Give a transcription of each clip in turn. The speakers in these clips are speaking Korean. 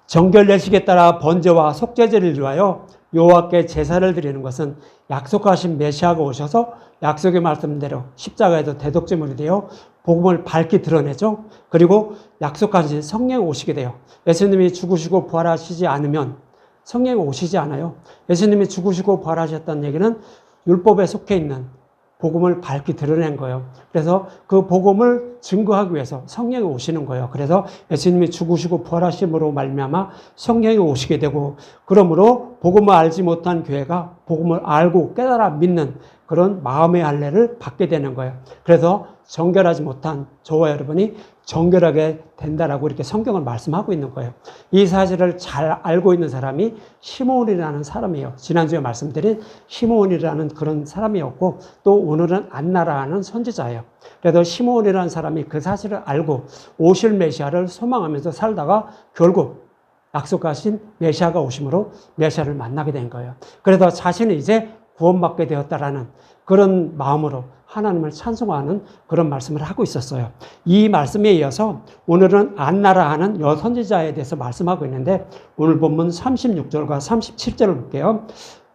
정결 예식에 따라 번제와 속죄제를 위하여 여호와께 제사를 드리는 것은 약속하신 메시아가 오셔서 약속의 말씀대로 십자가에도 대독제물이 되어 복음을 밝히 드러내죠. 그리고 약속하신 성령이 오시게 돼요. 예수님이 죽으시고 부활하시지 않으면 성령이 오시지 않아요. 예수님이 죽으시고 부활하셨다는 얘기는 율법에 속해 있는 복음을 밝히 드러낸 거예요. 그래서 그 복음을 증거하기 위해서 성령이 오시는 거예요. 그래서 예수님이 죽으시고 부활하심으로 말미암아 성령이 오시게 되고, 그러므로 복음을 알지 못한 교회가 복음을 알고 깨달아 믿는 그런 마음의 할례를 받게 되는 거예요. 그래서 정결하지 못한 저와 여러분이 정결하게 된다라고 이렇게 성경을 말씀하고 있는 거예요. 이 사실을 잘 알고 있는 사람이 시므온이라는 사람이에요. 지난주에 말씀드린 시므온이라는 그런 사람이었고, 또 오늘은 안나라는 선지자예요. 그래서 시므온이라는 사람이 그 사실을 알고 오실 메시아를 소망하면서 살다가 결국 약속하신 메시아가 오심으로 메시아를 만나게 된 거예요. 그래서 자신이 이제 구원받게 되었다라는 그런 마음으로 하나님을 찬송하는 그런 말씀을 하고 있었어요. 이 말씀에 이어서 오늘은 안나라 하는 여선지자에 대해서 말씀하고 있는데, 오늘 본문 36절과 37절을 볼게요.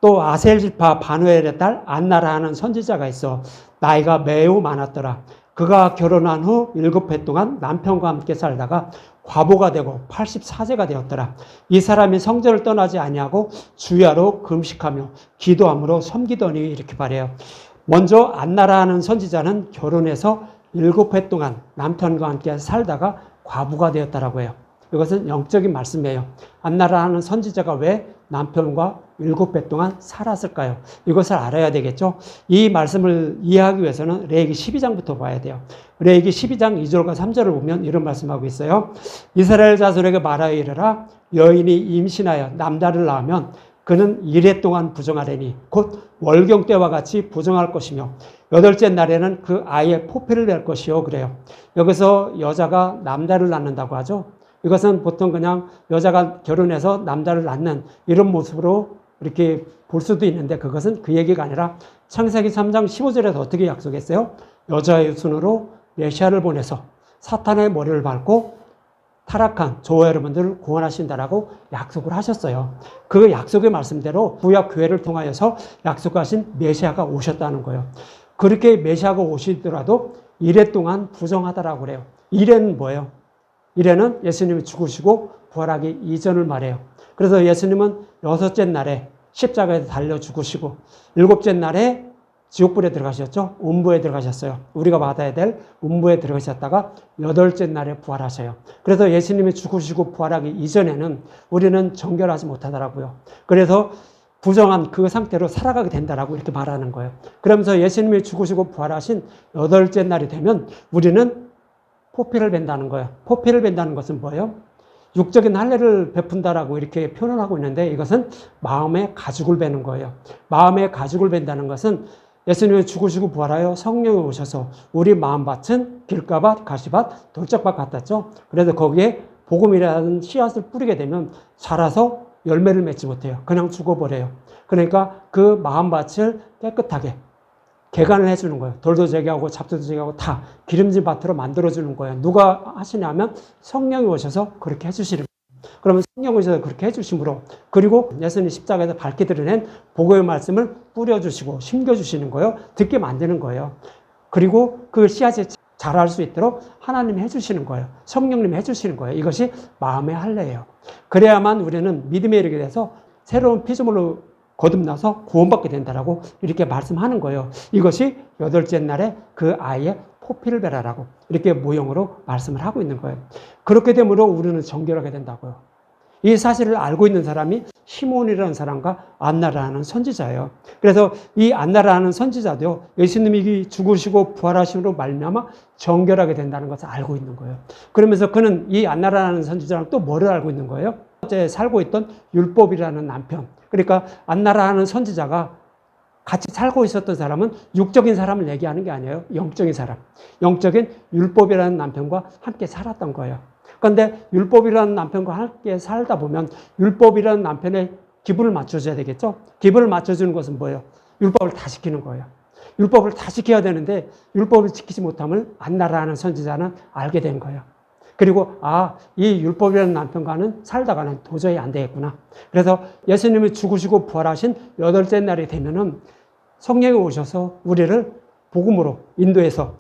또 아셀 지파 바누엘의 딸 안나라 하는 선지자가 있어 나이가 매우 많았더라. 그가 결혼한 후 7해 동안 남편과 함께 살다가 과부가 되고 84세가 되었더라. 이 사람이 성전을 떠나지 아니하고 주야로 금식하며 기도함으로 섬기더니, 이렇게 말해요. 먼저 안나라 하는 선지자는 결혼해서 7해 동안 남편과 함께 살다가 과부가 되었다라고 해요. 이것은 영적인 말씀이에요. 안나라 하는 선지자가 왜 남편과 7해 동안 살았을까요? 이것을 알아야 되겠죠. 이 말씀을 이해하기 위해서는 레위기 12장부터 봐야 돼요. 레위기 12장 2절과 3절을 보면 이런 말씀하고 있어요. 이스라엘 자손에게 말하여 이르라. 여인이 임신하여 남자를 낳으면 그는 1해 동안 부정하려니 곧 월경 때와 같이 부정할 것이며 8째 날에는 그 아이의 포피를 낼 것이요. 그래요. 여기서 여자가 남자를 낳는다고 하죠. 이것은 보통 그냥 여자가 결혼해서 남자를 낳는 이런 모습으로 이렇게 볼 수도 있는데, 그것은 그 얘기가 아니라 창세기 3장 15절에서 어떻게 약속했어요? 여자의 손으로 메시아를 보내서 사탄의 머리를 밟고 타락한 저와 여러분들을 구원하신다라고 약속을 하셨어요. 그 약속의 말씀대로 구약 교회를 통하여서 약속하신 메시아가 오셨다는 거예요. 그렇게 메시아가 오시더라도 1해 동안 부정하다라고 그래요. 1해는 뭐예요? 1해는 예수님이 죽으시고 부활하기 이전을 말해요. 그래서 예수님은 6째 날에 십자가에서 달려 죽으시고 7째 날에 지옥불에 들어가셨죠. 음부에 들어가셨어요. 우리가 받아야 될 음부에 들어가셨다가 8째 날에 부활하셔요. 그래서 예수님이 죽으시고 부활하기 이전에는 우리는 정결하지 못하더라고요. 그래서 부정한 그 상태로 살아가게 된다라고 이렇게 말하는 거예요. 그러면서 예수님이 죽으시고 부활하신 8째 날이 되면 우리는 포피를 벤다는 거예요. 포피를 벤다는 것은 뭐예요? 육적인 할례를 베푼다라고 이렇게 표현을 하고 있는데, 이것은 마음의 가죽을 베는 거예요. 마음의 가죽을 벤다는 것은 예수님이 죽으시고 부활하여 성령이 오셔서 우리 마음밭은 길가밭, 가시밭, 돌짝밭 같았죠. 그래서 거기에 복음이라는 씨앗을 뿌리게 되면 자라서 열매를 맺지 못해요. 그냥 죽어버려요. 그러니까 그 마음밭을 깨끗하게 개간을 해주는 거예요. 돌도 제거하고 잡초도 제거하고 다 기름진 밭으로 만들어주는 거예요. 누가 하시냐면 성령이 오셔서 그렇게 해주시는 거예요. 그러면 성령이 오셔서 그렇게 해주심으로, 그리고 예수님 십자가에서 밝게 드러낸 복음의 말씀을 뿌려주시고 심겨주시는 거예요. 듣게 만드는 거예요. 그리고 그 씨앗이 자랄 수 있도록 하나님이 해주시는 거예요. 성령님이 해주시는 거예요. 이것이 마음의 할례예요. 그래야만 우리는 믿음에 이르게 돼서 새로운 피조물로 거듭나서 구원받게 된다라고 이렇게 말씀하는 거예요. 이것이 8째 날에 그 아이의 포피를 베라라고 이렇게 모형으로 말씀을 하고 있는 거예요. 그렇게 되므로 우리는 정결하게 된다고요. 이 사실을 알고 있는 사람이 시몬이라는 사람과 안나라는 선지자예요. 그래서 이 안나라는 선지자도 예수님이 죽으시고 부활하심으로 말미암아 정결하게 된다는 것을 알고 있는 거예요. 그러면서 그는 이 안나라는 선지자랑 또 뭐를 알고 있는 거예요? 어제 살고 있던 율법이라는 남편, 그러니까 안나라는 선지자가 같이 살고 있었던 사람은 육적인 사람을 얘기하는 게 아니에요. 영적인 사람, 영적인 율법이라는 남편과 함께 살았던 거예요. 그런데 율법이라는 남편과 함께 살다 보면 율법이라는 남편의 기분을 맞춰줘야 되겠죠. 기분을 맞춰주는 것은 뭐예요? 율법을 다 지키는 거예요. 율법을 다 지켜야 되는데 율법을 지키지 못함을 안나라는 선지자는 알게 된 거예요. 그리고 이 율법이라는 남편과는 살다가는 도저히 안 되겠구나. 그래서 예수님이 죽으시고 부활하신 8째 날이 되면은 성령이 오셔서 우리를 복음으로 인도해서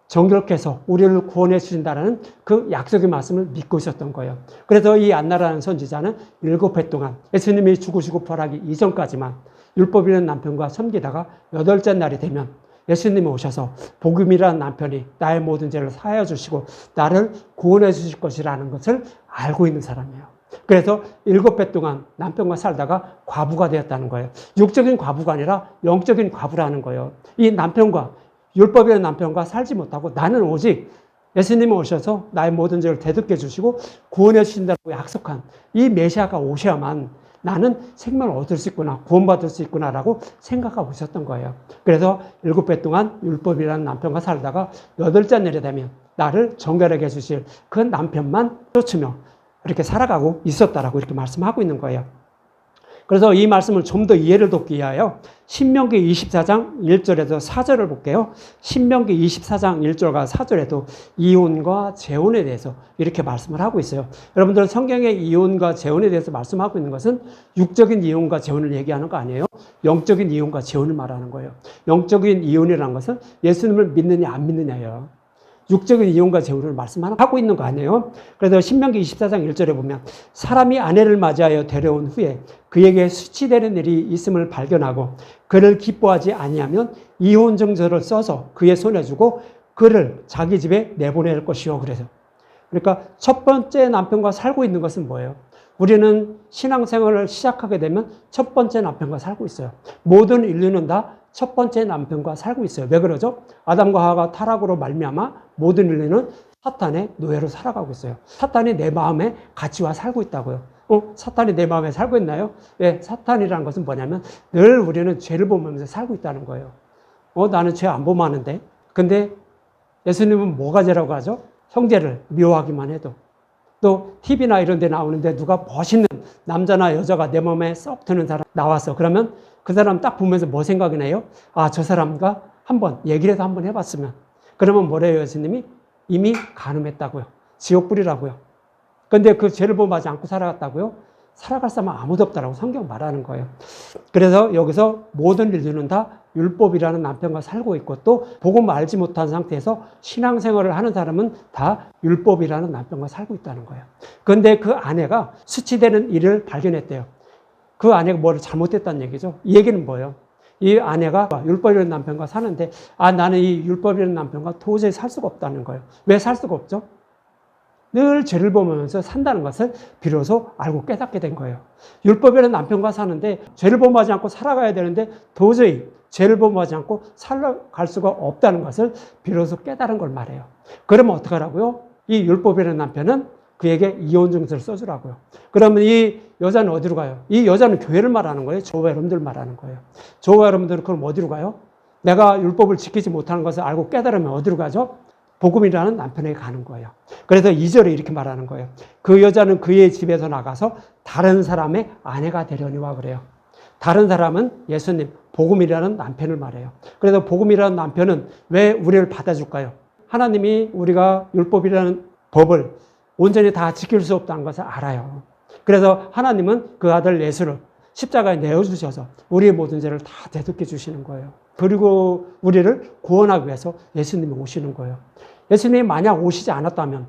정결케 해서 우리를 구원해 주신다는 그 약속의 말씀을 믿고 있었던 거예요. 그래서 이 안나라는 선지자는 7해 동안 예수님이 죽으시고 부활하기 이전까지만 율법이라는 남편과 섬기다가 8째 날이 되면 예수님이 오셔서 복음이라는 남편이 나의 모든 죄를 사하여 주시고 나를 구원해 주실 것이라는 것을 알고 있는 사람이에요. 그래서 7해 동안 남편과 살다가 과부가 되었다는 거예요. 육적인 과부가 아니라 영적인 과부라는 거예요. 이 남편과 율법의 남편과 살지 못하고 나는 오직 예수님이 오셔서 나의 모든 죄를 대듭게 주시고 구원해 주신다고 약속한 이 메시아가 오셔야만 나는 생명을 얻을 수 있구나, 구원받을 수 있구나라고 생각하고 있었던 거예요. 그래서 7해 동안 율법이라는 남편과 살다가 8째 날이 되면 나를 정결하게 해주실 그 남편만 쫓으며 이렇게 살아가고 있었다라고 이렇게 말씀하고 있는 거예요. 그래서 이 말씀을 좀 더 이해를 돕기 위하여 신명기 24장 1절에서 4절을 볼게요. 신명기 24장 1절과 4절에도 이혼과 재혼에 대해서 이렇게 말씀을 하고 있어요. 여러분들은 성경의 이혼과 재혼에 대해서 말씀하고 있는 것은 육적인 이혼과 재혼을 얘기하는 거 아니에요. 영적인 이혼과 재혼을 말하는 거예요. 영적인 이혼이라는 것은 예수님을 믿느냐 안 믿느냐예요. 육적인 이혼과 재혼을 말씀하고 있는 거 아니에요. 그래서 신명기 24장 1절에 보면 사람이 아내를 맞이하여 데려온 후에 그에게 수치되는 일이 있음을 발견하고 그를 기뻐하지 아니하면 이혼 증서를 써서 그의 손에 주고 그를 자기 집에 내보낼 것이요. 그러니까 첫 번째 남편과 살고 있는 것은 뭐예요? 우리는 신앙생활을 시작하게 되면 첫 번째 남편과 살고 있어요. 모든 인류는 다 첫 번째 남편과 살고 있어요. 왜 그러죠? 아담과 하와가 타락으로 말미암아 모든 인류는 사탄의 노예로 살아가고 있어요. 사탄이 내 마음에 같이 와 살고 있다고요. 사탄이 내 마음에 살고 있나요? 네, 사탄이라는 것은 뭐냐면 늘 우리는 죄를 보면서 살고 있다는 거예요. 나는 죄 안 보면 하는데. 근데 예수님은 뭐가 죄라고 하죠? 형제를 미워하기만 해도. 또 TV나 이런 데 나오는데 누가 멋있는 남자나 여자가 내 마음에 쏙 드는 사람 나왔어. 그러면 그 사람 딱 보면서 뭐 생각이 나요? 저 사람과 한번 얘기를 해서 한번 해봤으면. 그러면 뭐래요, 예수님이? 이미 간음했다고요. 지옥불이라고요. 근데 그 죄를 범하지 않고 살아갔다고요? 살아갈 사람은 아무도 없다라고 성경 말하는 거예요. 그래서 여기서 모든 인류는 다 율법이라는 남편과 살고 있고 또 복음 알지 못한 상태에서 신앙생활을 하는 사람은 다 율법이라는 남편과 살고 있다는 거예요. 그런데 그 아내가 수치되는 일을 발견했대요. 그 아내가 뭘 잘못했다는 얘기죠. 이 얘기는 뭐예요? 이 아내가 율법이라는 남편과 사는데 나는 이 율법이라는 남편과 도저히 살 수가 없다는 거예요. 왜 살 수가 없죠? 늘 죄를 범하면서 산다는 것을 비로소 알고 깨닫게 된 거예요. 율법이라는 남편과 사는데 죄를 범하지 않고 살아가야 되는데 도저히 죄를 범하지 않고 살아갈 수가 없다는 것을 비로소 깨달은 걸 말해요. 그러면 어떡하라고요? 이 율법이라는 남편은 그에게 이혼 증서를 써주라고요. 그러면 이 여자는 어디로 가요? 이 여자는 교회를 말하는 거예요. 저와 여러분들 말하는 거예요. 저와 여러분들은 그럼 어디로 가요? 내가 율법을 지키지 못하는 것을 알고 깨달으면 어디로 가죠? 복음이라는 남편에게 가는 거예요. 그래서 2절에 이렇게 말하는 거예요. 그 여자는 그의 집에서 나가서 다른 사람의 아내가 되려니와 그래요. 다른 사람은 예수님, 복음이라는 남편을 말해요. 그래서 복음이라는 남편은 왜 우리를 받아줄까요? 하나님이 우리가 율법이라는 법을 온전히 다 지킬 수 없다는 것을 알아요. 그래서 하나님은 그 아들 예수를 십자가에 내어주셔서 우리의 모든 죄를 다 대속해 주시는 거예요. 그리고 우리를 구원하기 위해서 예수님이 오시는 거예요. 예수님이 만약 오시지 않았다면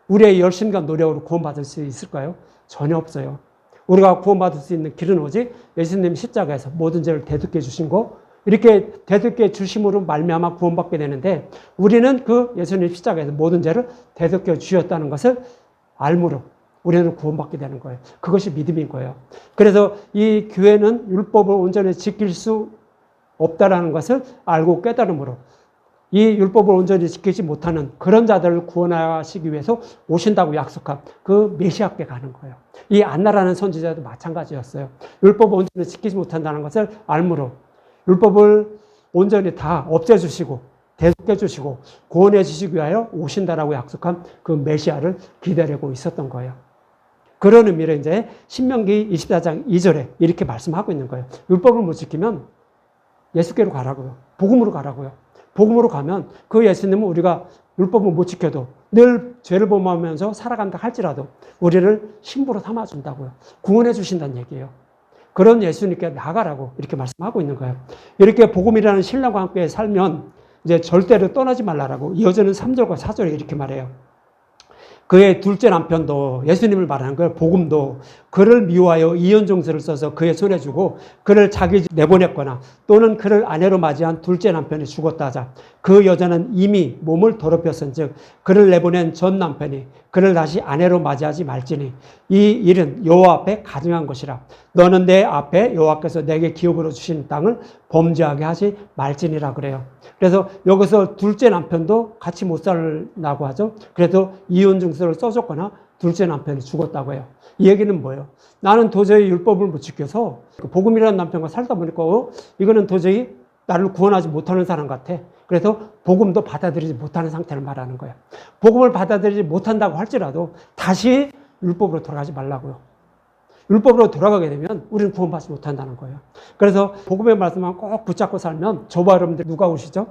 우리의 열심과 노력으로 구원받을 수 있을까요? 전혀 없어요. 우리가 구원받을 수 있는 길은 오직 예수님 십자가에서 모든 죄를 대속해 주신 거, 이렇게 대속해 주심으로 말미암아 구원받게 되는데 우리는 그 예수님 십자가에서 모든 죄를 대속해 주셨다는 것을 알므로 우리는 구원받게 되는 거예요. 그것이 믿음인 거예요. 그래서 이 교회는 율법을 온전히 지킬 수 없다라는 것을 알고 깨달음으로 이 율법을 온전히 지키지 못하는 그런 자들을 구원하시기 위해서 오신다고 약속한 그 메시아께 가는 거예요. 이 안나라는 선지자도 마찬가지였어요. 율법을 온전히 지키지 못한다는 것을 알므로 율법을 온전히 다 없애주시고 대속해 주시고 구원해 주시기 위하여 오신다라고 약속한 그 메시아를 기다리고 있었던 거예요. 그런 의미로 이제 신명기 24장 2절에 이렇게 말씀하고 있는 거예요. 율법을 못 지키면 예수께로 가라고요. 복음으로 가라고요. 복음으로 가면 그 예수님은 우리가 율법을 못 지켜도 늘 죄를 범하면서 살아간다 할지라도 우리를 신부로 삼아준다고요. 구원해 주신다는 얘기예요. 그런 예수님께 나가라고 이렇게 말씀하고 있는 거예요. 이렇게 복음이라는 신랑과 함께 살면 이제 절대로 떠나지 말라라고 이어지는 3절과 4절에 이렇게 말해요. 그의 둘째 남편도 예수님을 말하는 거예요. 복음도 그를 미워하여 이혼정서를 써서 그의 손에 주고 그를 자기 집 내보냈거나 또는 그를 아내로 맞이한 둘째 남편이 죽었다 하자 그 여자는 이미 몸을 더럽혔은즉 그를 내보낸 전 남편이 그를 다시 아내로 맞이하지 말지니 이 일은 여호와 앞에 가증한 것이라 너는 내 앞에 여호와께서 내게 기업으로 주신 땅을 범죄하게 하지 말지니라 그래요. 그래서 여기서 둘째 남편도 같이 못 살라고 하죠. 그래서 이혼 증서를 써줬거나 둘째 남편이 죽었다고 해요. 이 얘기는 뭐예요? 나는 도저히 율법을 못 지켜서 복음이라는 남편과 살다 보니까 이거는 도저히 나를 구원하지 못하는 사람 같아. 그래서 복음도 받아들이지 못하는 상태를 말하는 거예요. 복음을 받아들이지 못한다고 할지라도 다시 율법으로 돌아가지 말라고요. 율법으로 돌아가게 되면 우리는 구원받지 못한다는 거예요. 그래서 복음의 말씀만 꼭 붙잡고 살면 저와 여러분들 누가 오시죠?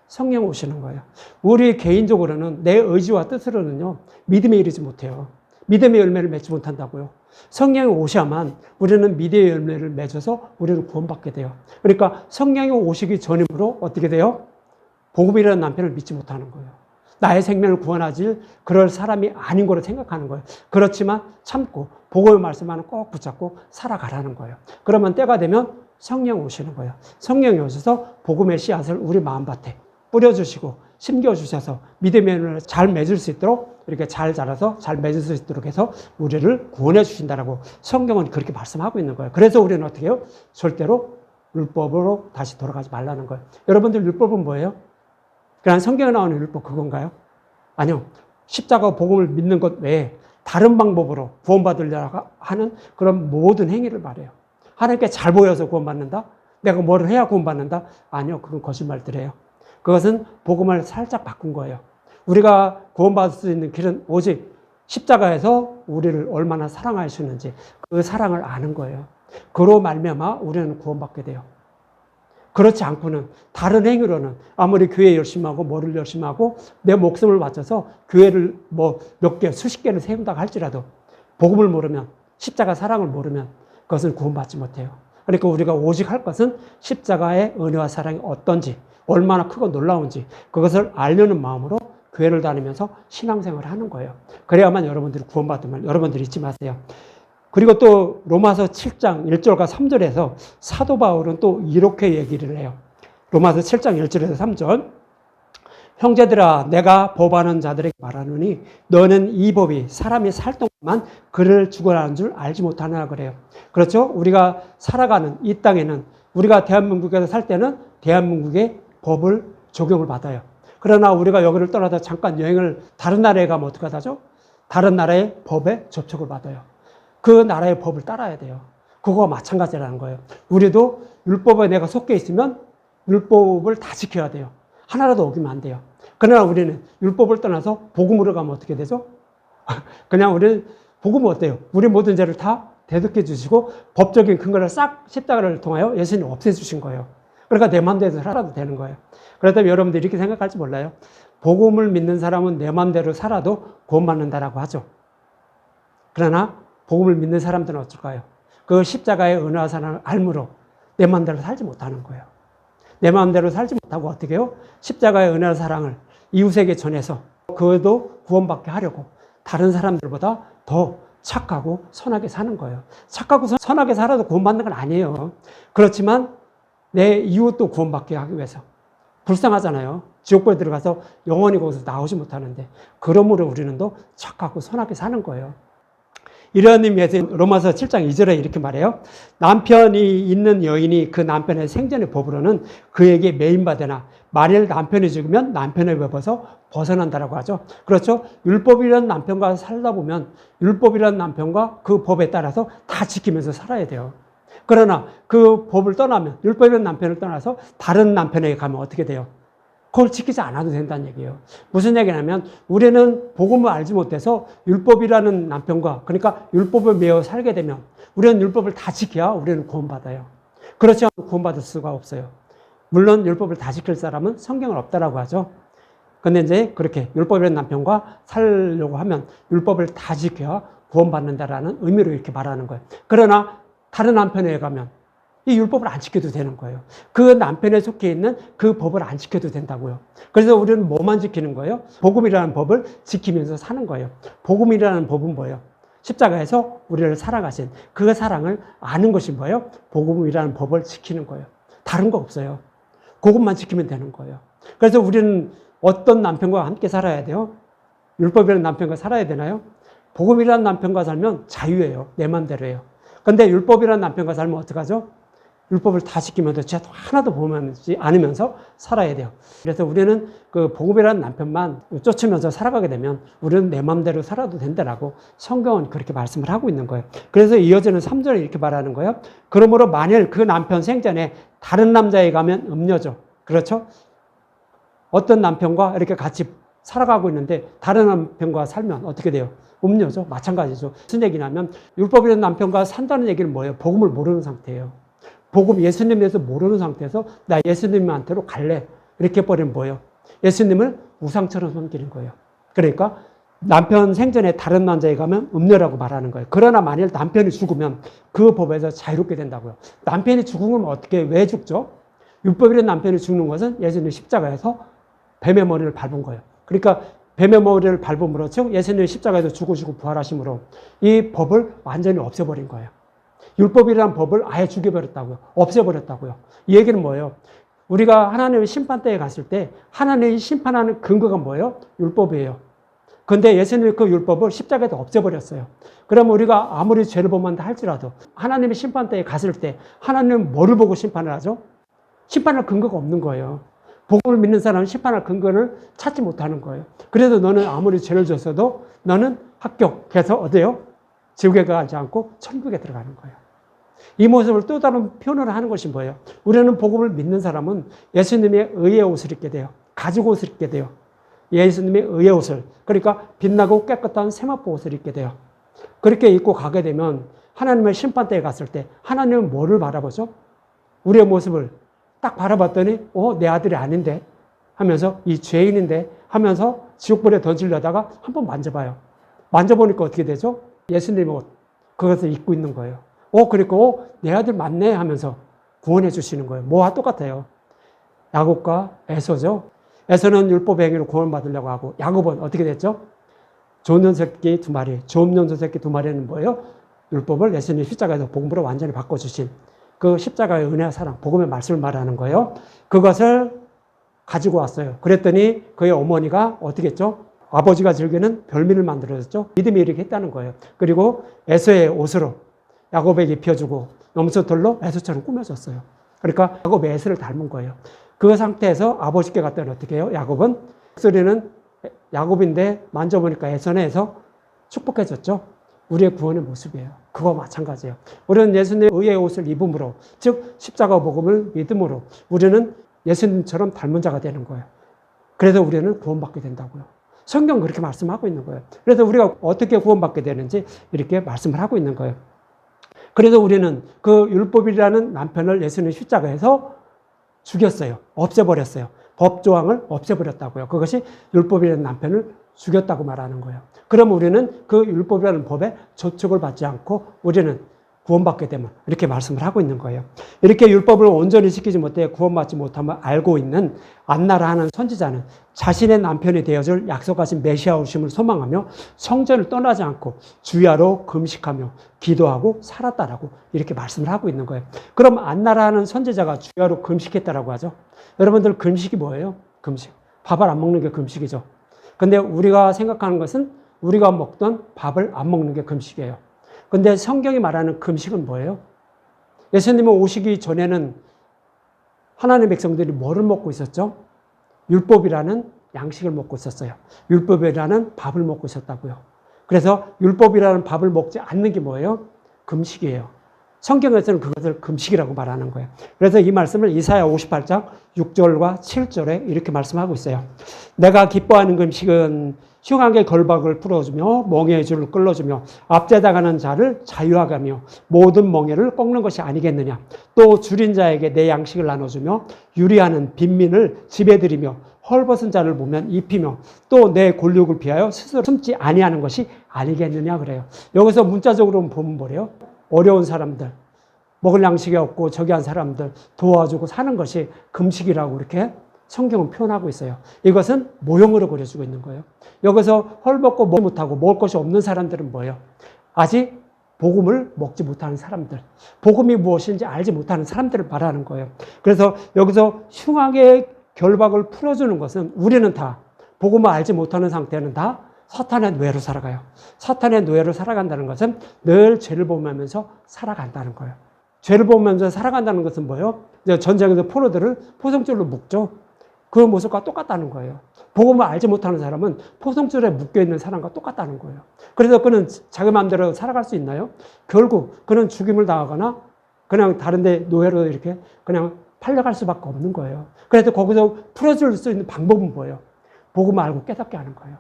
성령 오시는 거예요. 우리 개인적으로는 내 의지와 뜻으로는요, 믿음에 이르지 못해요. 믿음의 열매를 맺지 못한다고요. 성령이 오셔야만 우리는 믿음의 열매를 맺어서 우리는 구원받게 돼요. 그러니까 성령이 오시기 전이므로 어떻게 돼요? 복음이라는 남편을 믿지 못하는 거예요. 나의 생명을 구원하지 그럴 사람이 아닌 거로 생각하는 거예요. 그렇지만 참고 복음의 말씀만은 꼭 붙잡고 살아가라는 거예요. 그러면 때가 되면 성령 오시는 거예요. 성령이 오셔서 복음의 씨앗을 우리 마음밭에 뿌려주시고 심겨주셔서 믿음의 열매를 잘 맺을 수 있도록 이렇게 잘 자라서 잘 맺을 수 있도록 해서 우리를 구원해 주신다라고 성경은 그렇게 말씀하고 있는 거예요. 그래서 우리는 어떻게 해요? 절대로 율법으로 다시 돌아가지 말라는 거예요. 여러분들 율법은 뭐예요? 그냥 성경에 나오는 율법 그건가요? 아니요. 십자가 복음을 믿는 것 외에 다른 방법으로 구원받으려고 하는 그런 모든 행위를 말해요. 하나님께 잘 보여서 구원받는다? 내가 뭐를 해야 구원받는다? 아니요. 그건 거짓말들이에요. 그것은 복음을 살짝 바꾼 거예요. 우리가 구원받을 수 있는 길은 오직 십자가에서 우리를 얼마나 사랑하시는지 그 사랑을 아는 거예요. 그로 말미암아 우리는 구원받게 돼요. 그렇지 않고는 다른 행위로는 아무리 교회 열심히 하고 뭐를 열심히 하고 내 목숨을 바쳐서 교회를 뭐 몇 개, 수십 개를 세운다고 할지라도 복음을 모르면 십자가 사랑을 모르면 그것은 구원받지 못해요. 그러니까 우리가 오직 할 것은 십자가의 은혜와 사랑이 어떤지 얼마나 크고 놀라운지 그것을 알려는 마음으로 교회를 다니면서 신앙생활을 하는 거예요. 그래야만 여러분들이 구원받으면 여러분들이 잊지 마세요. 그리고 또 로마서 7장 1절과 3절에서 사도 바울은 또 이렇게 얘기를 해요. 로마서 7장 1절에서 3절 형제들아 내가 법하는 자들에게 말하노니 너는 이 법이 사람이 살 동안 그를 죽어라는 줄 알지 못하나 그래요. 그렇죠? 우리가 살아가는 이 땅에는 우리가 대한민국에서 살 때는 대한민국의 법을 적용을 받아요. 그러나 우리가 여기를 떠나서 잠깐 여행을 다른 나라에 가면 어떻게 하죠? 다른 나라의 법에 접촉을 받아요. 그 나라의 법을 따라야 돼요. 그거와 마찬가지라는 거예요. 우리도 율법에 내가 속해 있으면 율법을 다 지켜야 돼요. 하나라도 어기면 안 돼요. 그러나 우리는 율법을 떠나서 복음으로 가면 어떻게 되죠? 그냥 우리는 복음은 어때요? 우리 모든 죄를 다 대속해 주시고 법적인 근거를 싹 십자가를 통하여 예수님 없애주신 거예요. 그러니까 내 마음대로 살아도 되는 거예요. 그렇다면 여러분들이 이렇게 생각할지 몰라요. 복음을 믿는 사람은 내 마음대로 살아도 구원받는다라고 하죠. 그러나 복음을 믿는 사람들은 어떨까요? 그 십자가의 은혜와 사랑을 알므로 내 마음대로 살지 못하는 거예요. 내 마음대로 살지 못하고 어떻게 해요? 십자가의 은혜와 사랑을 이웃에게 전해서 그도 구원받게 하려고 다른 사람들보다 더 착하고 선하게 사는 거예요. 착하고 선하게 살아도 구원받는 건 아니에요. 그렇지만 내 이웃도 구원받게 하기 위해서. 불쌍하잖아요. 지옥불에 들어가서 영원히 거기서 나오지 못하는데 그러므로 우리는 더 착하고 선하게 사는 거예요. 이런 의미에서 로마서 7장 2절에 이렇게 말해요. 남편이 있는 여인이 그 남편의 생전의 법으로는 그에게 매인받으나 만일 남편이 죽으면 남편의 법에서 벗어난다라고 하죠. 그렇죠? 율법이라는 남편과 살다 보면 율법이라는 남편과 그 법에 따라서 다 지키면서 살아야 돼요. 그러나 그 법을 떠나면 율법이라는 남편을 떠나서 다른 남편에게 가면 어떻게 돼요? 그걸 지키지 않아도 된다는 얘기예요. 무슨 얘기냐면 우리는 복음을 알지 못해서 율법이라는 남편과 그러니까 율법을 매어 살게 되면 우리는 율법을 다 지켜야 우리는 구원받아요. 그렇지 않으면 구원받을 수가 없어요. 물론 율법을 다 지킬 사람은 성경은 없다라고 하죠. 근데 이제 그렇게 율법이라는 남편과 살려고 하면 율법을 다 지켜야 구원받는다라는 의미로 이렇게 말하는 거예요. 그러나 다른 남편에 가면 이 율법을 안 지켜도 되는 거예요. 그 남편에 속해 있는 그 법을 안 지켜도 된다고요. 그래서 우리는 뭐만 지키는 거예요? 복음이라는 법을 지키면서 사는 거예요. 복음이라는 법은 뭐예요? 십자가에서 우리를 살아가신 그 사랑을 아는 것이 뭐예요? 복음이라는 법을 지키는 거예요. 다른 거 없어요. 그것만 지키면 되는 거예요. 그래서 우리는 어떤 남편과 함께 살아야 돼요? 율법이라는 남편과 살아야 되나요? 복음이라는 남편과 살면 자유예요. 내 맘대로예요. 근데 율법이라는 남편과 살면 어떡하죠? 율법을 다 지키면서 죄도 하나도 범하지 않으면서 살아야 돼요. 그래서 우리는 그 복음이라는 남편만 쫓으면서 살아가게 되면 우리는 내 맘대로 살아도 된다라고 성경은 그렇게 말씀을 하고 있는 거예요. 그래서 이어지는 3절에 이렇게 말하는 거예요. 그러므로 만일 그 남편 생전에 다른 남자에 가면 음녀죠. 그렇죠? 어떤 남편과 이렇게 같이 살아가고 있는데 다른 남편과 살면 어떻게 돼요? 음녀죠. 마찬가지죠. 무슨 얘기냐면 율법이라는 남편과 산다는 얘기는 뭐예요? 복음을 모르는 상태예요. 복음 예수님에 대해서 모르는 상태에서 나 예수님한테로 갈래. 이렇게 해버리면 뭐예요? 예수님을 우상처럼 섬기는 거예요. 그러니까 남편 생전에 다른 남자에 가면 음녀라고 말하는 거예요. 그러나 만일 남편이 죽으면 그 법에서 자유롭게 된다고요. 남편이 죽으면 어떻게, 왜 죽죠? 율법이라는 남편이 죽는 것은 예수님 십자가에서 뱀의 머리를 밟은 거예요. 그러니까 뱀의 머리를 밟음으로 즉 예수님이 십자가에서 죽으시고 부활하심으로 이 법을 완전히 없애버린 거예요. 율법이라는 법을 아예 죽여버렸다고요. 없애버렸다고요. 이 얘기는 뭐예요? 우리가 하나님의 심판대에 갔을 때 하나님이 심판하는 근거가 뭐예요? 율법이에요. 그런데 예수님이 그 율법을 십자가에서 없애버렸어요. 그러면 우리가 아무리 죄를 범한다 할지라도 하나님의 심판대에 갔을 때 하나님은 뭐를 보고 심판을 하죠? 심판할 근거가 없는 거예요. 복음을 믿는 사람은 심판할 근거를 찾지 못하는 거예요. 그래서 너는 아무리 죄를 졌어도 너는 합격해서 어때요? 지옥에 가지 않고 천국에 들어가는 거예요. 이 모습을 또 다른 표현을 하는 것이 뭐예요? 우리는 복음을 믿는 사람은 예수님의 의의 옷을 입게 돼요. 가죽 옷을 입게 돼요. 예수님의 의의 옷을, 그러니까 빛나고 깨끗한 세마포 옷을 입게 돼요. 그렇게 입고 가게 되면 하나님의 심판대에 갔을 때 하나님은 뭐를 바라보죠? 우리의 모습을 딱 바라봤더니 내 아들이 아닌데 하면서 이 죄인인데 하면서 지옥불에 던지려다가 한번 만져봐요. 만져보니까 어떻게 되죠? 예수님의 옷, 그것을 입고 있는 거예요. 그리고 내 아들 맞네 하면서 구원해 주시는 거예요. 뭐와 똑같아요. 야곱과 에서죠. 에서는 율법 행위로 구원받으려고 하고 야곱은 어떻게 됐죠? 좋은 녀석이 2마리, 좋은 녀석이 2마리는 뭐예요? 율법을 예수님 십자가에서 복음으로 완전히 바꿔주신 그 십자가의 은혜와 사랑, 복음의 말씀을 말하는 거예요. 그것을 가지고 왔어요. 그랬더니 그의 어머니가 어떻게 했죠? 아버지가 즐기는 별미를 만들어줬죠. 믿음이 이렇게 했다는 거예요. 그리고 에서의 옷으로 야곱에게 입혀주고 염소털로 에서처럼 꾸며줬어요. 그러니까 야곱의 에서를 닮은 거예요. 그 상태에서 아버지께 갔더니 어떻게 해요? 야곱은 목소리는 야곱인데 만져보니까 에서네 해서 축복해줬죠. 우리의 구원의 모습이에요. 그거 마찬가지예요. 우리는 예수님의 의의 옷을 입음으로, 즉 십자가 복음을 믿음으로 우리는 예수님처럼 닮은 자가 되는 거예요. 그래서 우리는 구원받게 된다고요. 성경 그렇게 말씀하고 있는 거예요. 그래서 우리가 어떻게 구원받게 되는지 이렇게 말씀을 하고 있는 거예요. 그래서 우리는 그 율법이라는 남편을 예수님 십자가에서 죽였어요. 없애버렸어요. 법조항을 없애버렸다고요. 그것이 율법이라는 남편을 죽였다고 말하는 거예요. 그럼 우리는 그 율법이라는 법에 저촉을 받지 않고 우리는 구원받게 되면 이렇게 말씀을 하고 있는 거예요. 이렇게 율법을 온전히 지키지 못해 구원받지 못함을 알고 있는 안나라 하는 선지자는 자신의 남편이 되어줄 약속하신 메시아 오심을 소망하며 성전을 떠나지 않고 주야로 금식하며 기도하고 살았다라고 이렇게 말씀을 하고 있는 거예요. 그럼 안나라 하는 선지자가 주야로 금식했다라고 하죠. 여러분들 금식이 뭐예요? 금식. 밥을 안 먹는 게 금식이죠. 근데 우리가 생각하는 것은 우리가 먹던 밥을 안 먹는 게 금식이에요. 근데 성경이 말하는 금식은 뭐예요? 예수님이 오시기 전에는 하나님의 백성들이 뭐를 먹고 있었죠? 율법이라는 양식을 먹고 있었어요. 율법이라는 밥을 먹고 있었다고요. 그래서 율법이라는 밥을 먹지 않는 게 뭐예요? 금식이에요. 성경에서는 그것을 금식이라고 말하는 거예요. 그래서 이 말씀을 이사야 58장 6절과 7절에 이렇게 말씀하고 있어요. 내가 기뻐하는 금식은 흉악의 결박을 풀어주며 멍에의 줄을 끌어주며 앞제당하는 자를 자유하게 하며 모든 멍에를 꺾는 것이 아니겠느냐. 또 줄인 자에게 내 양식을 나눠주며 유리하는 빈민을 집에 들이며 헐벗은 자를 보면 입히며 또 내 골육을 피하여 스스로 숨지 아니하는 것이 아니겠느냐 그래요. 여기서 문자적으로 보면 뭐래요? 어려운 사람들, 먹을 양식이 없고 저기한 사람들 도와주고 사는 것이 금식이라고 이렇게 성경은 표현하고 있어요. 이것은 모형으로 그려주고 있는 거예요. 여기서 헐벗고 먹지 못하고 먹을 것이 없는 사람들은 뭐예요? 아직 복음을 먹지 못하는 사람들, 복음이 무엇인지 알지 못하는 사람들을 말하는 거예요. 그래서 여기서 흉악의 결박을 풀어주는 것은 우리는 다 복음을 알지 못하는 상태는 다 사탄의 노예로 살아가요. 사탄의 노예로 살아간다는 것은 늘 죄를 범하면서 살아간다는 거예요. 죄를 범하면서 살아간다는 것은 뭐예요? 전쟁에서 포로들을 포성줄로 묶죠. 그 모습과 똑같다는 거예요. 복음을 알지 못하는 사람은 포성줄에 묶여있는 사람과 똑같다는 거예요. 그래서 그는 자기 마음대로 살아갈 수 있나요? 결국 그는 죽임을 당하거나 그냥 다른 데 노예로 이렇게 그냥 팔려갈 수밖에 없는 거예요. 그래서 거기서 풀어줄 수 있는 방법은 뭐예요? 복음을 알고 깨닫게 하는 거예요.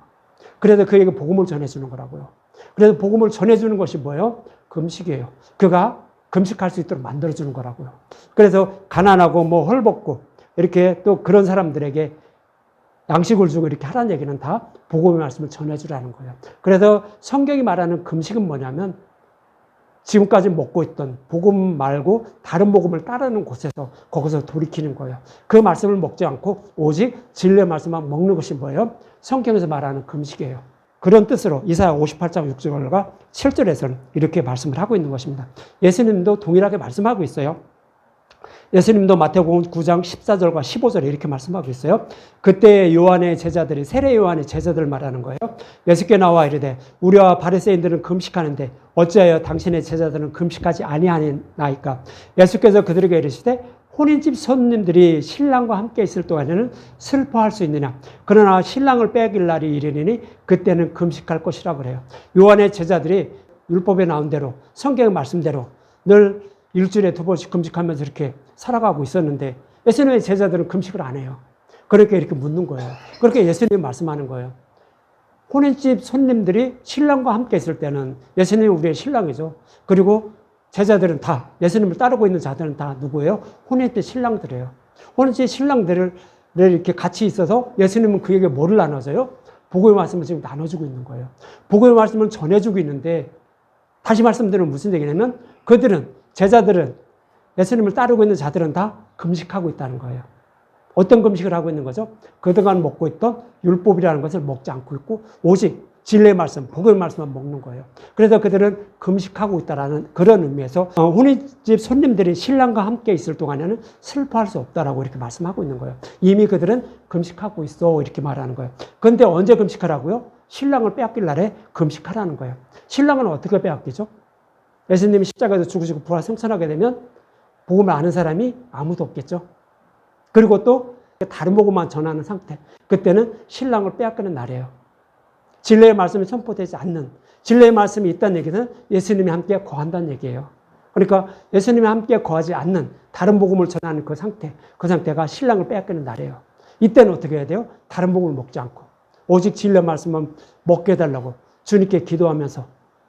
그래서 그에게 복음을 전해주는 거라고요. 그래서 복음을 전해주는 것이 뭐예요? 금식이에요. 그가 금식할 수 있도록 만들어주는 거라고요. 그래서 가난하고 뭐 헐벗고 이렇게 또 그런 사람들에게 양식을 주고 이렇게 하라는 얘기는 다 복음의 말씀을 전해주라는 거예요. 그래서 성경이 말하는 금식은 뭐냐면 지금까지 먹고 있던 복음 말고 다른 복음을 따르는 곳에서 거기서 돌이키는 거예요. 그 말씀을 먹지 않고 오직 진리의 말씀만 먹는 것이 뭐예요? 성경에서 말하는 금식이에요. 그런 뜻으로 이사야 58장 6절과 7절에서는 이렇게 말씀을 하고 있는 것입니다. 예수님도 동일하게 말씀하고 있어요. 예수님도 마태복음 9장 14절과 15절에 이렇게 말씀하고 있어요. 그때 요한의 제자들이 세례 요한의 제자들 말하는 거예요. 예수께 나와 이르되 우리와 바리새인들은 금식하는데 어찌하여 당신의 제자들은 금식하지 아니하나이까. 예수께서 그들에게 이르시되 혼인집 손님들이 신랑과 함께 있을 동안에는 슬퍼할 수 있느냐. 그러나 신랑을 빼앗길 날이 이르리니 그때는 금식할 것이라 그래요. 요한의 제자들이 율법에 나온 대로 성경의 말씀대로 늘 일주일에 2번씩 금식하면서 이렇게 살아가고 있었는데 예수님의 제자들은 금식을 안 해요. 그렇게 이렇게 묻는 거예요. 그렇게 예수님이 말씀하는 거예요. 혼인집 손님들이 신랑과 함께 있을 때는 예수님이 우리의 신랑이죠. 그리고 제자들은 다 예수님을 따르고 있는 자들은 다 누구예요? 혼인집 신랑들이에요. 혼인집 신랑들을 이렇게 같이 있어서 예수님은 그에게 뭐를 나눠줘요? 복음의 말씀을 지금 나눠주고 있는 거예요. 복음의 말씀을 전해주고 있는데 다시 말씀드리면 무슨 얘기냐면 그들은 제자들은 예수님을 따르고 있는 자들은 다 금식하고 있다는 거예요. 어떤 금식을 하고 있는 거죠? 그동안 먹고 있던 율법이라는 것을 먹지 않고 있고 오직 진리의 말씀, 복음의 말씀만 먹는 거예요. 그래서 그들은 금식하고 있다는 그런 의미에서 혼인집 손님들이 신랑과 함께 있을 동안에는 슬퍼할 수 없다라고 이렇게 말씀하고 있는 거예요. 이미 그들은 금식하고 있어 이렇게 말하는 거예요. 그런데 언제 금식하라고요? 신랑을 빼앗길 날에 금식하라는 거예요. 신랑은 어떻게 빼앗기죠? 예수님이 십자가에서 죽으시고 부활 승천하게 되면 복음을 아는 사람이 아무도 없겠죠. 그리고 또 다른 복음만 전하는 상태. 그때는 신랑을 빼앗기는 날이에요. 진리의 말씀이 선포되지 않는, 진리의 말씀이 있다는 얘기는 예수님이 함께 거한다는 얘기예요. 그러니까 예수님이 함께 거하지 않는 다른 복음을 전하는 그 상태가 신랑을 빼앗기는 날이에요. 이때는 어떻게 해야 돼요? 다른 복음을 먹지 않고 오직 진리의 말씀만 먹게 해달라고 주님께 기도하면서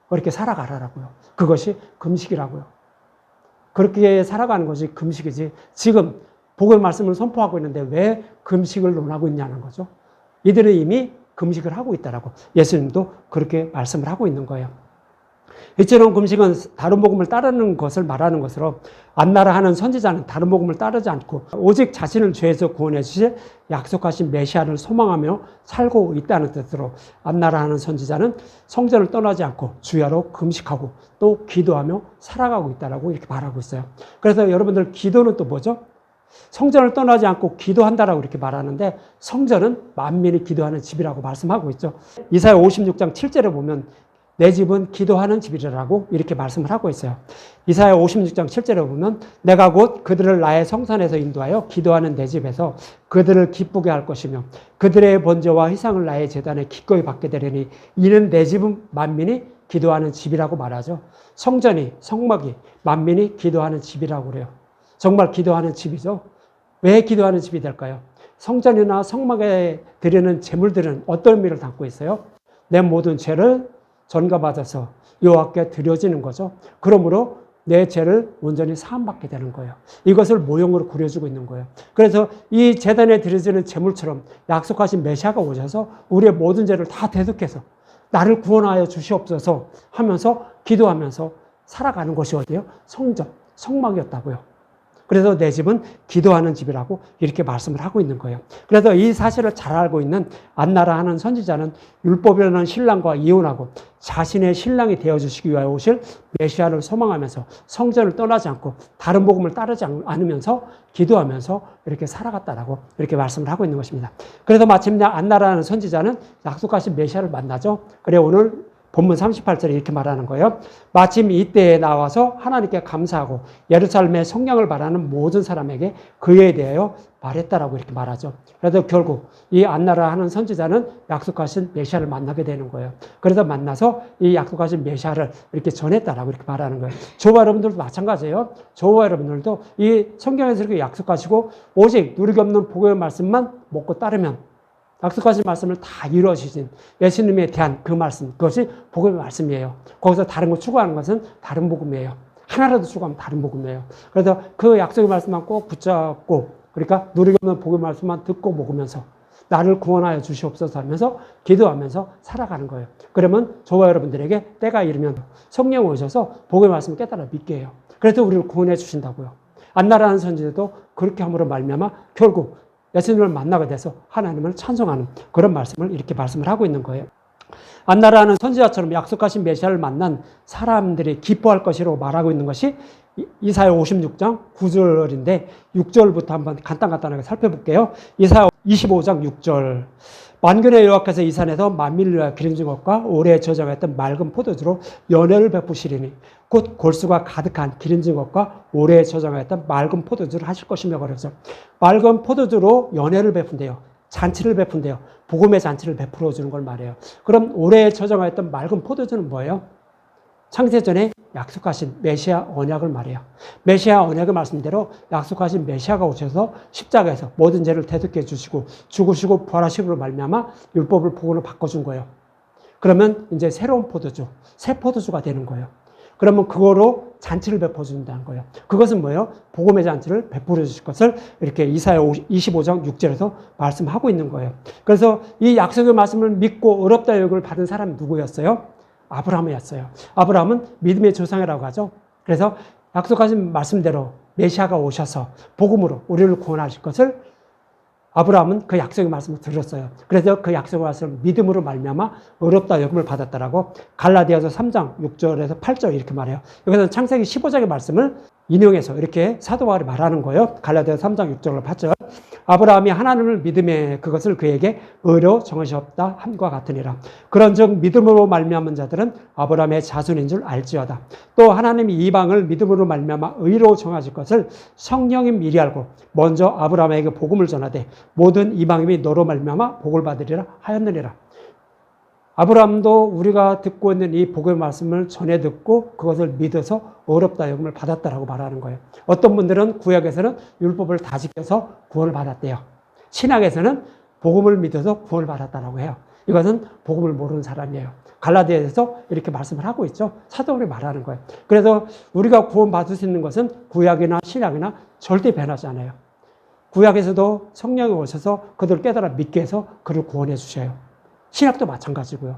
그렇게 살아가라고요. 그것이 금식이라고요. 그렇게 살아가는 것이 금식이지 지금 복음의 말씀을 선포하고 있는데 왜 금식을 논하고 있냐는 거죠. 이들은 이미 금식을 하고 있다라고 예수님도 그렇게 말씀을 하고 있는 거예요. 이처럼 금식은 다른 복음을 따르는 것을 말하는 것으로 안나라 하는 선지자는 다른 복음을 따르지 않고 오직 자신을 죄에서 구원해 주실 약속하신 메시아를 소망하며 살고 있다는 뜻으로 안나라 하는 선지자는 성전을 떠나지 않고 주야로 금식하고 또 기도하며 살아가고 있다라고 이렇게 말하고 있어요. 그래서 여러분들 기도는 또 뭐죠? 성전을 떠나지 않고 기도한다라고 이렇게 말하는데 성전은 만민이 기도하는 집이라고 말씀하고 있죠. 이사야 56장 7절에 보면 내 집은 기도하는 집이라고 이렇게 말씀을 하고 있어요. 이사야 56장 7절에 보면 내가 곧 그들을 나의 성산에서 인도하여 기도하는 내 집에서 그들을 기쁘게 할 것이며 그들의 번제와 희상을 나의 제단에 기꺼이 받게 되리니 이는 내 집은 만민이 기도하는 집이라고 말하죠. 성전이 성막이 만민이 기도하는 집이라고 그래요. 정말 기도하는 집이죠. 왜 기도하는 집이 될까요? 성전이나 성막에 드리는 제물들은 어떤 의미를 담고 있어요? 내 모든 죄를 전가받아서 여호와께 드려지는 거죠. 그러므로 내 죄를 온전히 사함받게 되는 거예요. 이것을 모형으로 그려주고 있는 거예요. 그래서 이 제단에 드려지는 제물처럼 약속하신 메시아가 오셔서 우리의 모든 죄를 다 대속해서 나를 구원하여 주시옵소서 하면서 기도하면서 살아가는 것이 어디예요? 성전, 성막이었다고요. 그래서 내 집은 기도하는 집이라고 이렇게 말씀을 하고 있는 거예요. 그래서 이 사실을 잘 알고 있는 안나라 하는 선지자는 율법이라는 신랑과 이혼하고 자신의 신랑이 되어주시기 위하여 오실 메시아를 소망하면서 성전을 떠나지 않고 다른 복음을 따르지 않으면서 기도하면서 이렇게 살아갔다라고 이렇게 말씀을 하고 있는 것입니다. 그래서 마침내 안나라는 선지자는 약속하신 메시아를 만나죠. 그래 오늘 본문 38절에 이렇게 말하는 거예요. 마침 이때에 나와서 하나님께 감사하고 예루살렘의 성령을 바라는 모든 사람에게 그에 대하여 말했다라고 이렇게 말하죠. 그래서 결국 이 안나라 하는 선지자는 약속하신 메시아를 만나게 되는 거예요. 그래서 만나서 이 약속하신 메시아를 이렇게 전했다라고 이렇게 말하는 거예요. 저와 여러분들도 마찬가지예요. 저와 여러분들도 이 성경에서 이렇게 약속하시고 오직 누리기 없는 복음의 말씀만 먹고 따르면 약속하신 말씀을 다 이루어지신 예수님에 대한 그 말씀, 그것이 복음의 말씀이에요. 거기서 다른 거 추구하는 것은 다른 복음이에요. 하나라도 추구하면 다른 복음이에요. 그래서 그 약속의 말씀만 꼭 붙잡고, 그러니까 누리기 없는 복음의 말씀만 듣고 먹으면서 나를 구원하여 주시옵소서 하면서 기도하면서 살아가는 거예요. 그러면 저와 여러분들에게 때가 이르면 성령 오셔서 복음의 말씀을 깨달아 믿게 해요. 그래서 우리를 구원해 주신다고요. 안나라는 선지자도 그렇게 함으로 말미암아 결국 예수님을 만나게 돼서 하나님을 찬송하는 그런 말씀을 이렇게 말씀을 하고 있는 거예요. 안나라는 선지자처럼 약속하신 메시아를 만난 사람들이 기뻐할 것이라고 말하고 있는 것이 이사야 56장 9절인데 6절부터 한번 간단하게 살펴볼게요. 이사야 25장 6절. 만군의 여호와께서 이 산에서 만민을 위하여 기름진 것과 오래 저장했던 맑은 포도주로 연회를 베푸시리니 곧 골수가 가득한 기름진 것과 오래 저장했던 맑은 포도주를 하실 것이며 그러죠. 맑은 포도주로 연회를 베푼대요. 잔치를 베푼대요. 복음의 잔치를 베풀어 주는 걸 말해요. 그럼 오래 저장했던 맑은 포도주는 뭐예요? 창세전에 약속하신 메시아 언약을 말해요. 메시아 언약의 말씀대로 약속하신 메시아가 오셔서 십자가에서 모든 죄를 대속해 주시고 죽으시고 부활하심으로 말미암아 율법을 복음으로 바꿔준 거예요. 그러면 이제 새로운 포도주, 새 포도주가 되는 거예요. 그러면 그거로 잔치를 베풀어 준다는 거예요. 그것은 뭐예요? 복음의 잔치를 베풀어 주실 것을 이렇게 이사야 25장 6절에서 말씀하고 있는 거예요. 그래서 이 약속의 말씀을 믿고 어렵다 여김을 받은 사람이 누구였어요? 아브라함이었어요. 아브라함은 믿음의 조상이라고 하죠. 그래서 약속하신 말씀대로 메시아가 오셔서 복음으로 우리를 구원하실 것을 아브라함은 그 약속의 말씀을 들었어요. 그래서 그 약속의 말씀을 믿음으로 말미암아 어렵다 여김을 받았다라고 갈라디아서 3장 6절에서 8절 이렇게 말해요. 여기서는 창세기 15장의 말씀을 인용해서 이렇게 사도 바울이 말하는 거예요. 갈라디아서 3장 6절로 8절. 아브라함이 하나님을 믿음에 그것을 그에게 의로 정하셨다 함과 같으니라. 그런즉 믿음으로 말미암은 자들은 아브라함의 자손인 줄 알지어다. 또 하나님이 이방을 믿음으로 말미암아 의로 정하실 것을 성령이 미리 알고 먼저 아브라함에게 복음을 전하되 모든 이방인이 너로 말미암아 복을 받으리라 하였느니라. 아브라함도 우리가 듣고 있는 이 복음의 말씀을 전해 듣고 그것을 믿어서 어렵다 여김을 받았다라고 말하는 거예요. 어떤 분들은 구약에서는 율법을 다 지켜서 구원을 받았대요. 신약에서는 복음을 믿어서 구원을 받았다라고 해요. 이것은 복음을 모르는 사람이에요. 갈라디아에서 이렇게 말씀을 하고 있죠. 사도 바울이 말하는 거예요. 그래서 우리가 구원받을 수 있는 것은 구약이나 신약이나 절대 변하지 않아요. 구약에서도 성령이 오셔서 그들을 깨달아 믿게 해서 그를 구원해 주셔요. 신약도 마찬가지고요.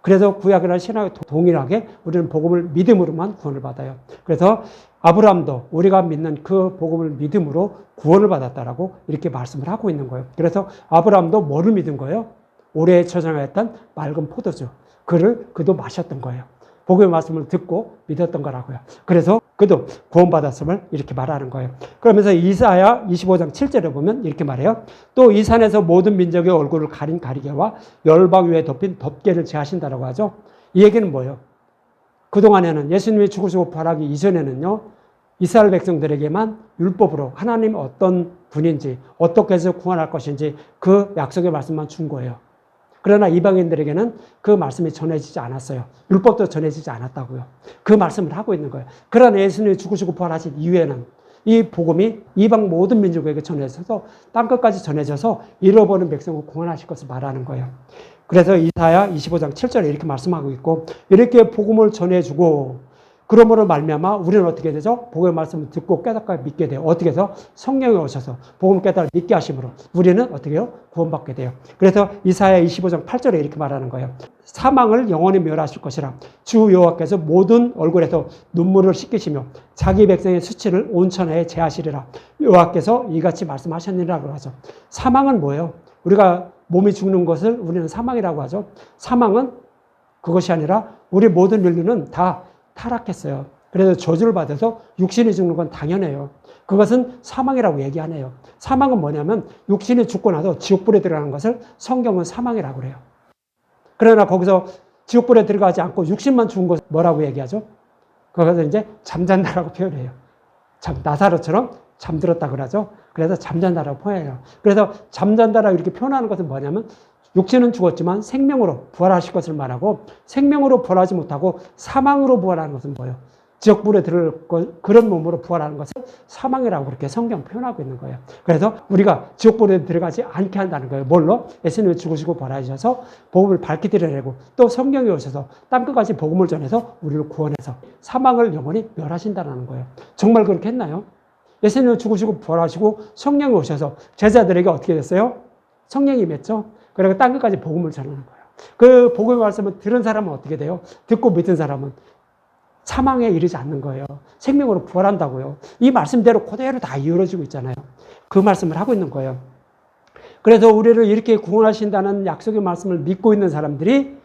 그래서 구약이나 신약에 동일하게 우리는 복음을 믿음으로만 구원을 받아요. 그래서 아브라함도 우리가 믿는 그 복음을 믿음으로 구원을 받았다라고 이렇게 말씀을 하고 있는 거예요. 그래서 아브라함도 뭐를 믿은 거예요? 오래 저장했던 맑은 포도주. 그도 마셨던 거예요. 복음의 말씀을 듣고 믿었던 거라고요. 그래서 그도 구원받았음을 이렇게 말하는 거예요. 그러면서 이사야 25장 7절에 보면 이렇게 말해요. 또 이 산에서 모든 민족의 얼굴을 가린 가리개와 열방 위에 덮인 덮개를 제하신다라고 하죠. 이 얘기는 뭐예요? 그동안에는 예수님이 죽으시고 부활하기 이전에는요, 이스라엘 백성들에게만 율법으로 하나님 어떤 분인지 어떻게 해서 구원할 것인지 그 약속의 말씀만 준 거예요. 그러나 이방인들에게는 그 말씀이 전해지지 않았어요. 율법도 전해지지 않았다고요. 그 말씀을 하고 있는 거예요. 그러나 예수님이 죽으시고 부활하신 이후에는 이 복음이 이방 모든 민족에게 전해져서 땅끝까지 전해져서 잃어버린 백성을 구원하실 것을 말하는 거예요. 그래서 이사야 25장 7절에 이렇게 말씀하고 있고, 이렇게 복음을 전해주고 그러므로 말미암아 우리는 어떻게 되죠? 복음의 말씀을 듣고 깨닫고 믿게 돼요. 어떻게 해서? 성령이 오셔서 복음을 깨달아 믿게 하심으로 우리는 어떻게 해요? 구원받게 돼요. 그래서 이사야 25장 8절에 이렇게 말하는 거예요. 사망을 영원히 멸하실 것이라. 주 여호와께서 모든 얼굴에서 눈물을 씻기시며 자기 백성의 수치를 온 천하에 제하시리라. 여호와께서 이같이 말씀하셨느니라고 하죠. 사망은 뭐예요? 우리가 몸이 죽는 것을 우리는 사망이라고 하죠. 사망은 그것이 아니라 우리 모든 인류는 다 타락했어요. 그래서 저주를 받아서 육신이 죽는 건 당연해요. 그것은 사망이라고 얘기하네요. 사망은 뭐냐면 육신이 죽고 나서 지옥불에 들어가는 것을 성경은 사망이라고 그래요. 그러나 거기서 지옥불에 들어가지 않고 육신만 죽은 것을 뭐라고 얘기하죠? 그것을 이제 잠잔다라고 표현해요. 나사로처럼 잠들었다 그러죠. 그래서 잠잔다라고 표현해요. 그래서 잠잔다라고 이렇게 표현하는 것은 뭐냐면 육신은 죽었지만 생명으로 부활하실 것을 말하고, 생명으로 부활하지 못하고 사망으로 부활하는 것은 뭐예요? 지옥불에 들을 그런 몸으로 부활하는 것을 사망이라고 그렇게 성경 표현하고 있는 거예요. 그래서 우리가 지옥불에 들어가지 않게 한다는 거예요. 뭘로? 예수님이 죽으시고 부활하셔서 복음을 밝히 드러내고 또 성령이 오셔서 땅끝까지 복음을 전해서 우리를 구원해서 사망을 영원히 멸하신다는 거예요. 정말 그렇게 했나요? 예수님이 죽으시고 부활하시고 성령이 오셔서 제자들에게 어떻게 됐어요? 성령이 임했죠. 그리고 땅끝까지 복음을 전하는 거예요. 그 복음의 말씀을 들은 사람은 어떻게 돼요? 듣고 믿은 사람은 사망에 이르지 않는 거예요. 생명으로 부활한다고요. 이 말씀대로 그대로 다 이루어지고 있잖아요. 그 말씀을 하고 있는 거예요. 그래서 우리를 이렇게 구원하신다는 약속의 말씀을 믿고 있는 사람들이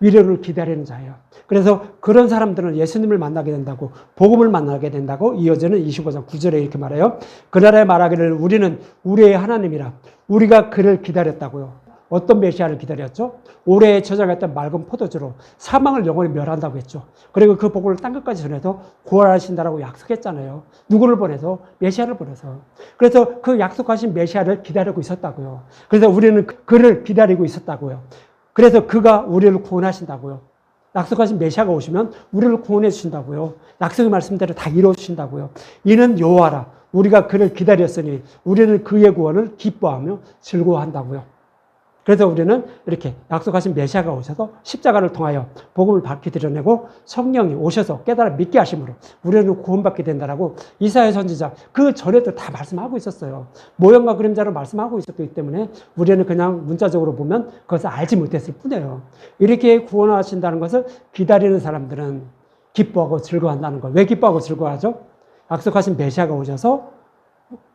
위로를 기다리는 자예요. 그래서 그런 사람들은 예수님을 만나게 된다고, 복음을 만나게 된다고 이어지는 25장 9절에 이렇게 말해요. 그날에 말하기를 우리는 우리의 하나님이라. 우리가 그를 기다렸다고요. 어떤 메시아를 기다렸죠? 오래 저장했던 맑은 포도주로 사망을 영원히 멸한다고 했죠. 그리고 그 복음을 땅끝까지 전해서 구원하신다라고 약속했잖아요. 누구를 보내서? 메시아를 보내서. 그래서 그 약속하신 메시아를 기다리고 있었다고요. 그래서 우리는 그를 기다리고 있었다고요. 그래서 그가 우리를 구원하신다고요. 약속하신 메시아가 오시면 우리를 구원해 주신다고요. 약속의 말씀대로 다 이루어 주신다고요. 이는 여호와라. 우리가 그를 기다렸으니 우리는 그의 구원을 기뻐하며 즐거워한다고요. 그래서 우리는 이렇게 약속하신 메시아가 오셔서 십자가를 통하여 복음을 밝히 드러내고 성령이 오셔서 깨달아 믿게 하심으로 우리는 구원받게 된다라고 이사야 선지자 그 전에도 다 말씀하고 있었어요. 모형과 그림자로 말씀하고 있었기 때문에 우리는 그냥 문자적으로 보면 그것을 알지 못했을 뿐이에요. 이렇게 구원하신다는 것을 기다리는 사람들은 기뻐하고 즐거워한다는 거예요. 왜 기뻐하고 즐거워하죠? 약속하신 메시아가 오셔서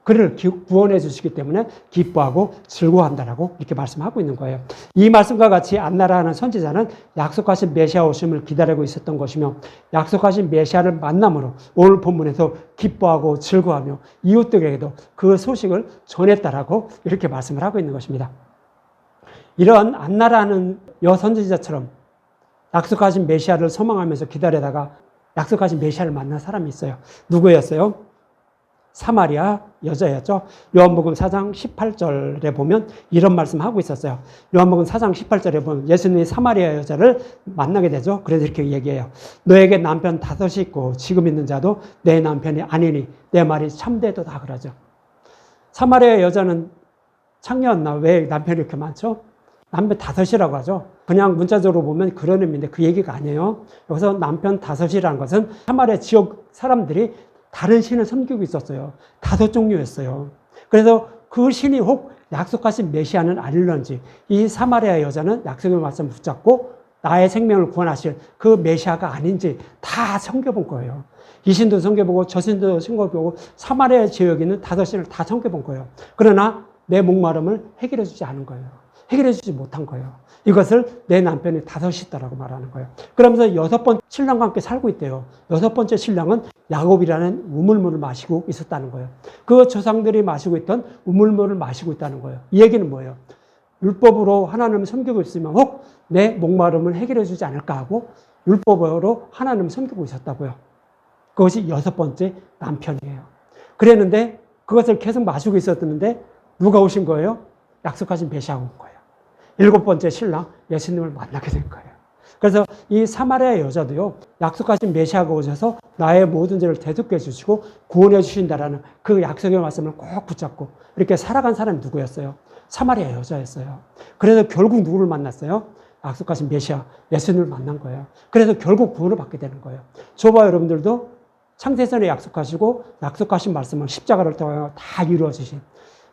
그를 구원해 주시기 때문에 기뻐하고 즐거워한다라고 이렇게 말씀하고 있는 거예요. 이 말씀과 같이 안나라는 선지자는 약속하신 메시아 오심을 기다리고 있었던 것이며 약속하신 메시아를 만남으로 오늘 본문에서 기뻐하고 즐거워하며 이웃들에게도 그 소식을 전했다라고 이렇게 말씀을 하고 있는 것입니다. 이런 안나라는 여선지자처럼 약속하신 메시아를 소망하면서 기다리다가 약속하신 메시아를 만난 사람이 있어요. 누구였어요? 사마리아 여자였죠. 요한복음 4장 18절에 보면 이런 말씀하고 있었어요. 요한복음 4장 18절에 보면 예수님이 사마리아 여자를 만나게 되죠. 그래서 이렇게 얘기해요. 너에게 남편 5이 있고 지금 있는 자도 내 남편이 아니니 내 말이 참되도다 그러죠. 사마리아 여자는 창녀였나? 왜 남편이 이렇게 많죠? 남편 5이라고 하죠. 그냥 문자적으로 보면 그런 의미인데 그 얘기가 아니에요. 여기서 남편 5이라는 것은 사마리아 지역 사람들이 다른 신을 섬기고 있었어요. 5종류였어요. 그래서 그 신이 혹 약속하신 메시아는 아닐런지 이 사마리아 여자는 약속의 말씀을 붙잡고 나의 생명을 구원하실 그 메시아가 아닌지 다 섬겨본 거예요. 이 신도 섬겨보고 저 신도 섬겨보고 사마리아 지역에 있는 5신을 다 섬겨본 거예요. 그러나 내 목마름을 해결해 주지 않은 거예요. 해결해 주지 못한 거예요. 이것을 내 남편이 5이 있다라고 말하는 거예요. 그러면서 6번째 신랑과 함께 살고 있대요. 6번째 신랑은 야곱이라는 우물물을 마시고 있었다는 거예요. 그 조상들이 마시고 있던 우물물을 마시고 있다는 거예요. 이 얘기는 뭐예요? 율법으로 하나님을 섬기고 있으면 혹 내 목마름을 해결해 주지 않을까 하고 율법으로 하나님을 섬기고 있었다고요. 그것이 6번째 남편이에요. 그랬는데 그것을 계속 마시고 있었는데 누가 오신 거예요? 약속하신 메시아가 온 거예요. 7번째 신랑 예수님을 만나게 된 거예요. 그래서 이 사마리아 여자도요, 약속하신 메시아가 오셔서 나의 모든 죄를 대속해 주시고 구원해 주신다라는 그 약속의 말씀을 꼭 붙잡고 이렇게 살아간 사람이 누구였어요? 사마리아 여자였어요. 그래서 결국 누구를 만났어요? 약속하신 메시아, 예수님을 만난 거예요. 그래서 결국 구원을 받게 되는 거예요. 저와 여러분들도 창세전에 약속하시고 약속하신 말씀은 십자가를 통하여 다 이루어지신,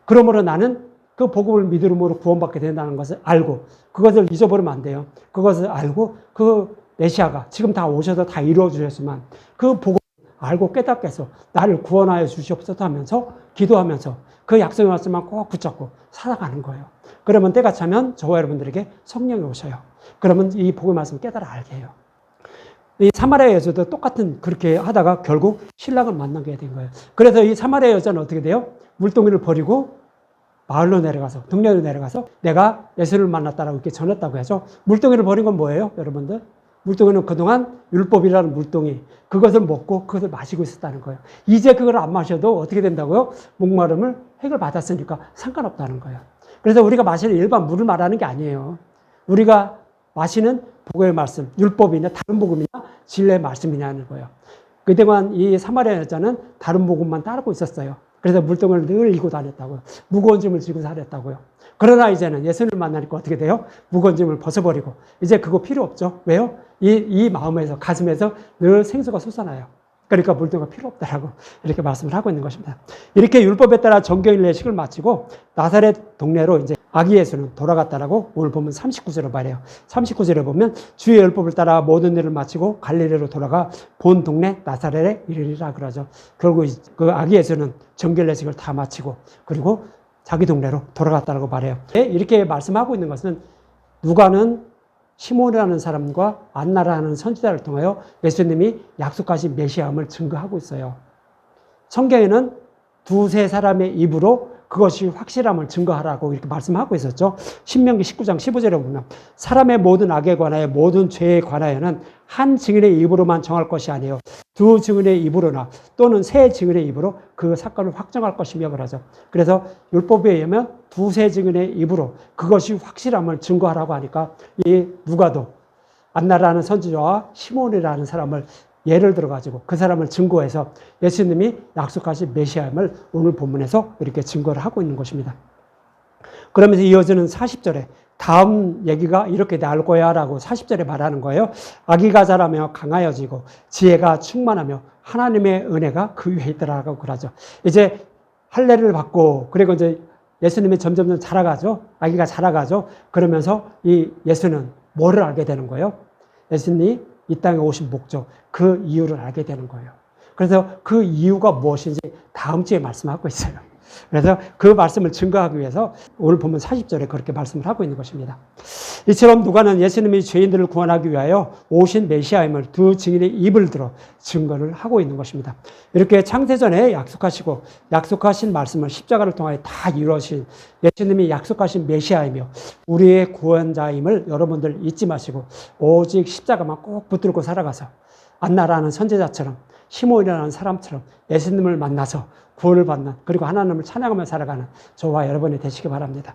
그러므로 나는 그 복음을 믿음으로 구원받게 된다는 것을 알고, 그것을 잊어버리면 안 돼요. 그것을 알고 그 메시아가 지금 다 오셔서 다 이루어 주셨지만 그 복음을 알고 깨닫게 해서 나를 구원하여 주시옵소서 하면서 기도하면서 그 약속의 말씀만 꼭 붙잡고 살아가는 거예요. 그러면 때가 차면 저와 여러분들에게 성령이 오셔요. 그러면 이 복음의 말씀을 깨달아 알게 해요. 이 사마리아 여자도 똑같은 그렇게 하다가 결국 신랑을 만나게 된 거예요. 그래서 이 사마리아 여자는 어떻게 돼요? 물동이를 버리고 마을로 내려가서, 동네로 내려가서 내가 예수를 만났다라고 이렇게 전했다고 하죠. 물동이를 버린 건 뭐예요, 여러분들? 물동이는 그동안 율법이라는 물동이, 그것을 먹고 그것을 마시고 있었다는 거예요. 이제 그걸 안 마셔도 어떻게 된다고요? 목마름을 해결받았으니까 상관없다는 거예요. 그래서 우리가 마시는 일반 물을 말하는 게 아니에요. 우리가 마시는 복음의 말씀, 율법이냐 다른 복음이냐 진리의 말씀이냐는 거예요. 그동안 이 사마리아 여자는 다른 복음만 따르고 있었어요. 그래서 물동을 늘 이고 다녔다고요. 무거운 짐을 지고 다녔다고요. 그러나 이제는 예수님을 만나니까 어떻게 돼요? 무거운 짐을 벗어버리고 이제 그거 필요 없죠. 왜요? 이 마음에서, 가슴에서 늘 생수가 솟아나요. 그러니까 물동이가 필요 없다라고 이렇게 말씀을 하고 있는 것입니다. 이렇게 율법에 따라 정교일 예식을 마치고 나사렛 동네로 이제 아기 예수는 돌아갔다라고 오늘 보면 39절을 말해요. 39절에 보면 주의 율법을 따라 모든 일을 마치고 갈릴리로 돌아가 본 동네 나사렛에 이르리라 그러죠. 결국 그 아기 예수는 정교일 예식을 다 마치고 그리고 자기 동네로 돌아갔다라고 말해요. 이렇게 말씀하고 있는 것은 누가는 시몬이라는 사람과 안나라는 선지자를 통하여 예수님이 약속하신 메시아임을 증거하고 있어요. 성경에는 두세 사람의 입으로 그것이 확실함을 증거하라고 이렇게 말씀하고 있었죠. 신명기 19장 15절에 보면 사람의 모든 악에 관하여 모든 죄에 관하여는 한 증인의 입으로만 정할 것이 아니에요. 두 증인의 입으로나 또는 세 증인의 입으로 그 사건을 확정할 것이며 그러죠. 그래서 율법에 의하면 두세 증인의 입으로 그것이 확실함을 증거하라고 하니까 이 누가도 안나라는 선지자와 시몬이라는 사람을 예를 들어가지고 그 사람을 증거해서 예수님이 약속하신 메시아임을 오늘 본문에서 이렇게 증거를 하고 있는 것입니다. 그러면서 이어지는 40절에 다음 얘기가 이렇게 나올 거야 라고 40절에 말하는 거예요. 아기가 자라며 강하여지고 지혜가 충만하며 하나님의 은혜가 그 위에 있더라고 그러죠. 이제 할례를 받고 그리고 이제 예수님이 점점 자라가죠. 아기가 자라가죠. 그러면서 이 예수는 뭐를 알게 되는 거예요? 예수님이 이 땅에 오신 목적, 그 이유를 알게 되는 거예요. 그래서 그 이유가 무엇인지 다음 주에 말씀하고 있어요. 그래서 그 말씀을 증거하기 위해서 오늘 보면 40절에 그렇게 말씀을 하고 있는 것입니다. 이처럼 누가는 예수님이 죄인들을 구원하기 위하여 오신 메시아임을 두 증인의 입을 들어 증거를 하고 있는 것입니다. 이렇게 창세전에 약속하시고 약속하신 말씀을 십자가를 통하여 다 이루어진 예수님이 약속하신 메시아이며 우리의 구원자임을 여러분들 잊지 마시고 오직 십자가만 꼭 붙들고 살아가서 안나라는 선지자처럼 시몬이라는 사람처럼 예수님을 만나서 구원을 받는 그리고 하나님을 찬양하며 살아가는 저와 여러분이 되시기 바랍니다.